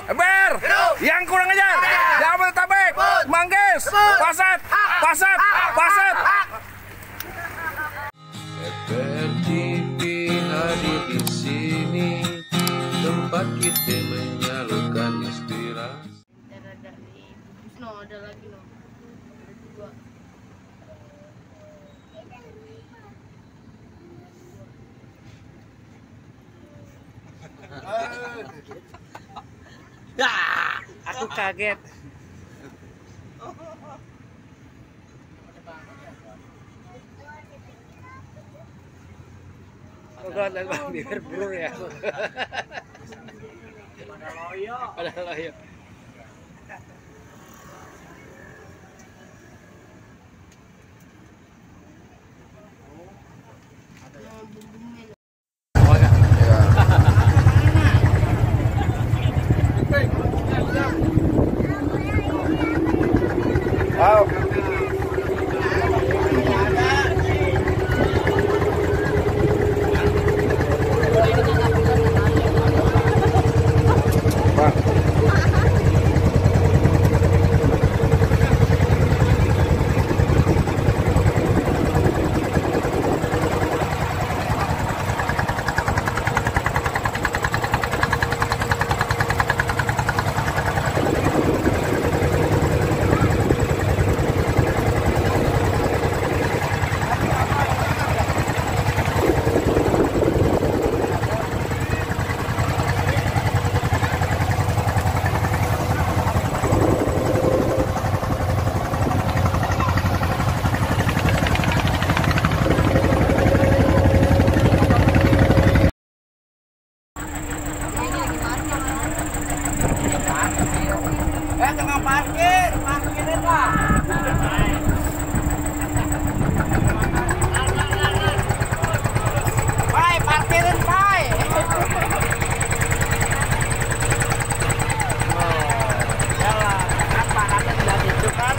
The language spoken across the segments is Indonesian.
Ber, yang kurang ajar, Jabodetabek, Manggis, Pasat, Pasat, Pasat. FRTV hadir di sini, tempat kita menyalurkan inspirasi. Ada lagi no. Ya, aku kaget. Kok lihat bang bibir blur ya? Pada loyo. Pada loyo. Wow. Parkirin lah. Pai, parkirin pai. Jalan, apa nanti sudah itu kan?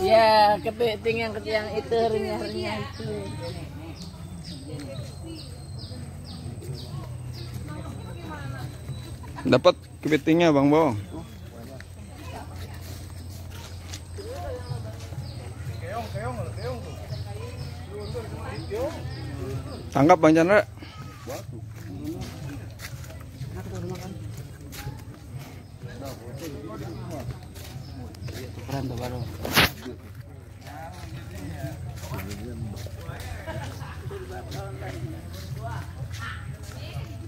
Ya, kepiting yang itu renyah-renyah itu. Dapat kepitingnya Bang Bo. Tangkap Bang Chandra. Keren tuh baru.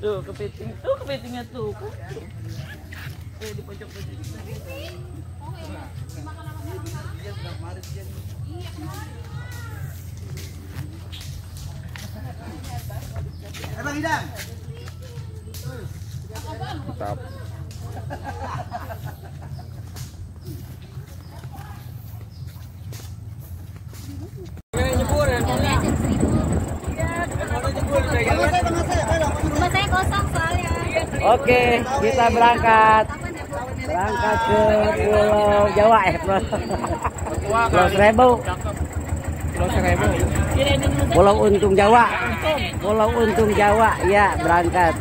Tuh kepiting, tuh kepitingnya tuh. Di pojok-pojok. Bang Hidang. Mantap. Rumah saya kosong soalnya. Oke, kita berangkat ke Pulau Jawa Pulau Seribu. Pulau Untung Jawa. Pulau Untung Jawa, ya berangkat.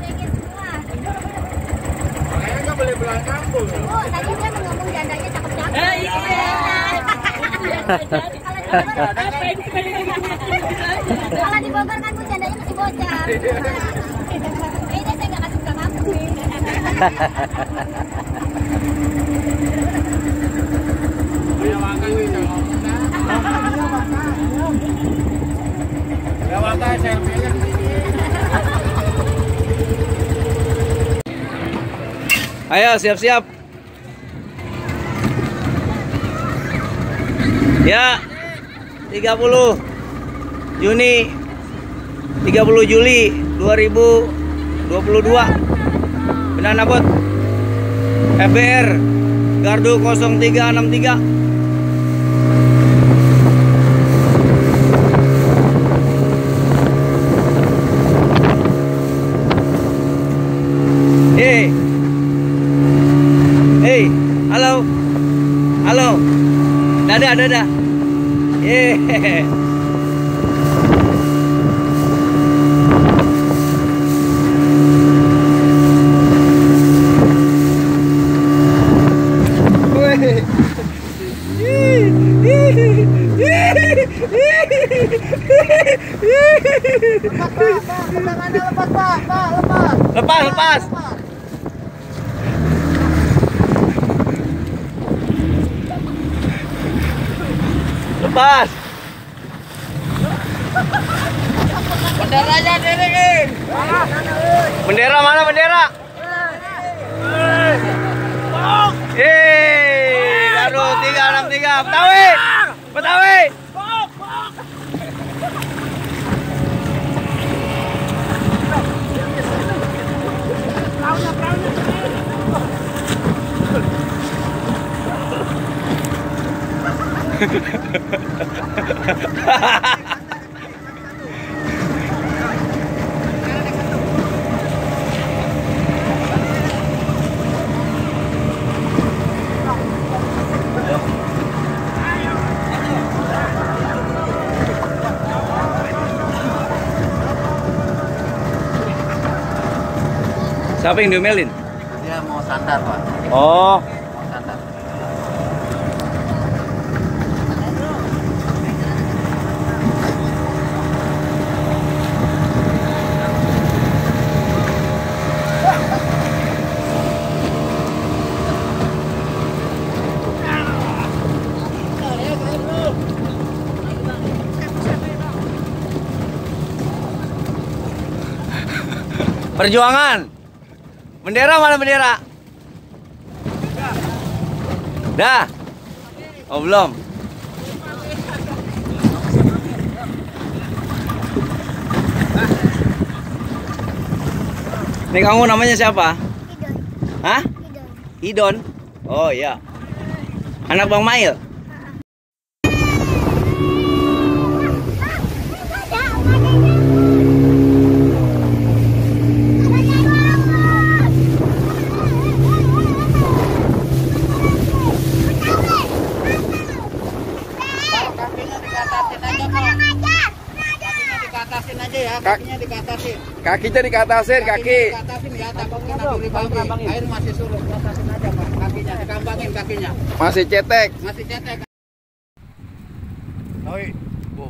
Nggak boleh berangkat. Oh, tadi dia ngomong jandanya cakep-cakep. Kalau di Bogor kan pun jandanya masih bocah. Kayaknya saya nggak kasih buka kamu. Ayo siap-siap. Ya. 30 Juni 30 Juli 2022. Benar nabot. FBR Gardu 0363. Hey, halo, halo, dadah. Lepas. Lepas. Benderanya diriin. Bendera mana bendera? Aduh 363 Betawi. Siapa yang diomelin? Dia mau sandar, Pak. Oh. Mau sandar. Perjuangan. Bendera mana bendera? Dah. Oh belum. Ini kamu namanya siapa? Idon. Hah? Idon. Idon. Oh iya. Anak Bang Mail. Dikatasin aja ya, kakinya dikatasin. Kakinya dikatasin, kaki. Dikatasin ya, takutnya nanti dibagi. Air masih surut, katasin aja Pak. Kakinya dikambangin kakinya. Masih cetek. Masih cetek. Oi, Bu.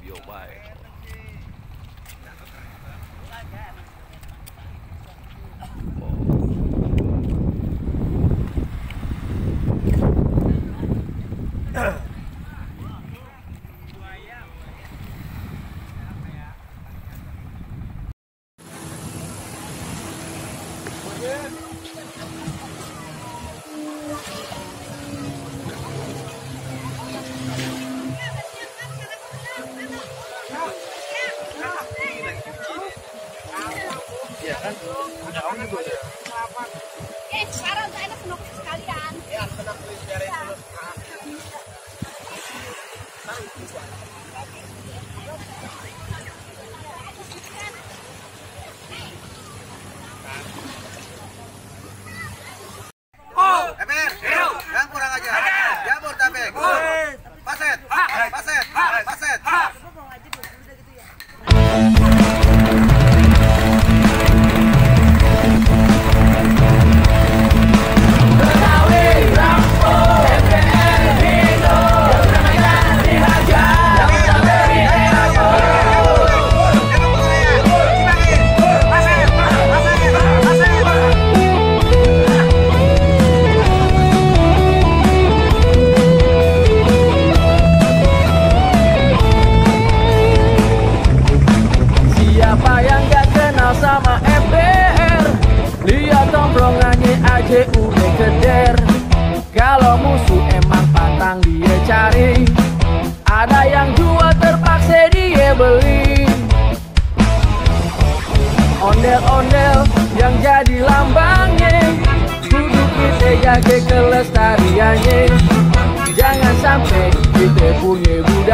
Yo, bye. Sekarang saya enak snorkeling sekalian. Ya, snorkeling biarin dulu. Yang kurang aja. Jabodetabek. Paset. Betawi, Rampo, FBR, Indo, Ramadan, Dihajar. JUD keder. Kalau musuh emang pantang dia cari, ada yang jual terpaksa dia beli. Ondel-ondel yang jadi lambangnya, kudu kita jaga kelestariannya. Jangan sampai kita punya budaya